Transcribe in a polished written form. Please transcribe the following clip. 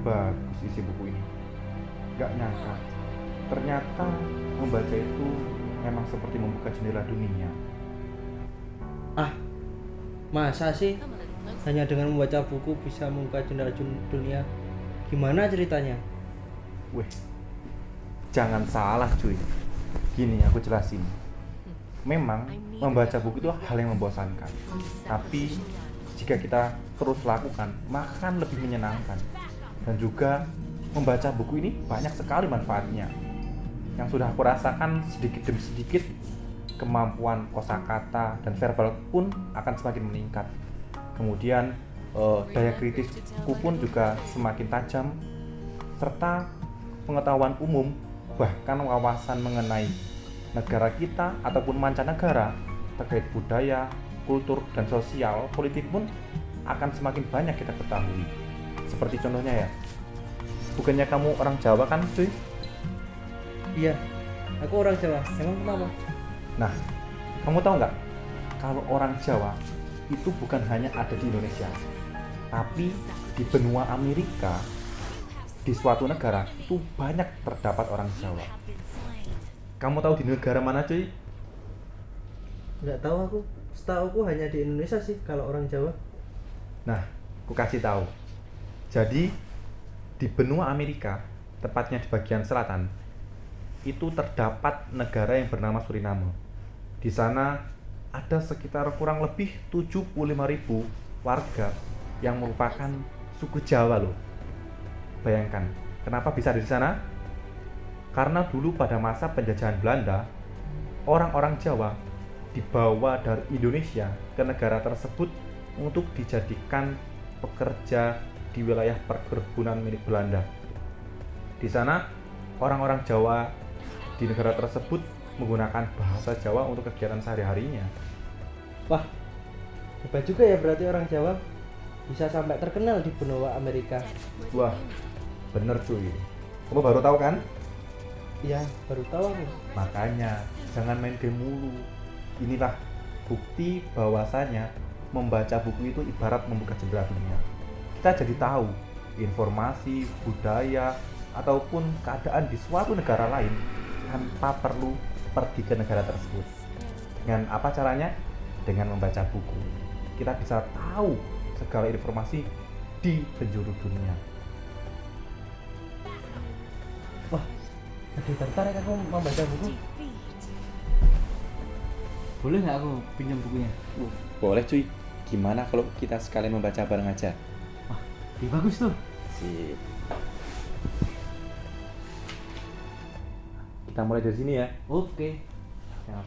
bagus isi buku ini. Gak nyangka, ternyata membaca itu memang seperti membuka jendela dunia. Ah, masa sih hanya dengan membaca buku bisa membuka jendela dunia? Gimana ceritanya? Weh, jangan salah cuy. Gini aku jelasin. Memang membaca buku itu hal yang membosankan. Tapi jika kita terus lakukan, maka akan lebih menyenangkan. Dan juga membaca buku ini banyak sekali manfaatnya. Yang sudah aku rasakan sedikit demi sedikit, kemampuan kosakata dan verbal pun akan semakin meningkat. Kemudian daya kritisku pun juga semakin tajam, serta pengetahuan umum bahkan wawasan mengenai negara kita ataupun mancanegara terkait budaya, kultur, dan sosial politik pun akan semakin banyak kita ketahui. Seperti contohnya ya, bukannya kamu orang Jawa kan cuy? Iya, aku orang Jawa. Emang kenapa? Nah, kamu tahu nggak kalau orang Jawa itu bukan hanya ada di Indonesia, tapi di benua Amerika, di suatu negara itu banyak terdapat orang Jawa. Kamu tahu di negara mana cuy? Nggak tahu aku. Setahu aku hanya di Indonesia sih kalau orang Jawa. Nah, aku kasih tahu. Jadi di benua Amerika, tepatnya di bagian selatan, itu terdapat negara yang bernama Suriname. Di sana ada sekitar kurang lebih 75.000 warga yang merupakan suku Jawa loh. Bayangkan, kenapa bisa ada di sana? Karena dulu pada masa penjajahan Belanda, orang-orang Jawa dibawa dari Indonesia ke negara tersebut untuk dijadikan pekerja di wilayah perkebunan milik Belanda. Di sana, orang-orang Jawa di negara tersebut menggunakan bahasa Jawa untuk kegiatan sehari-harinya. Wah, hebat juga ya berarti orang Jawa bisa sampai terkenal di benua Amerika. Wah, bener cuy. Kamu baru tahu kan? Iya, baru tahu aku. Makanya, jangan main game mulu. Inilah bukti bahwasanya membaca buku itu ibarat membuka jendela dunia. Kita jadi tahu informasi, budaya, ataupun keadaan di suatu negara lain tanpa perlu pergi ke negara tersebut. Dengan apa caranya? Dengan membaca buku. Kita bisa tahu segala informasi di penjuru dunia. Wah, jadi tertarik aku membaca buku. Boleh nggak aku pinjam bukunya? Boleh cuy. Gimana kalau kita sekalian membaca bareng aja? Wah, ini bagus tuh. Sip. Kita mulai dari sini ya. Oke. Ya.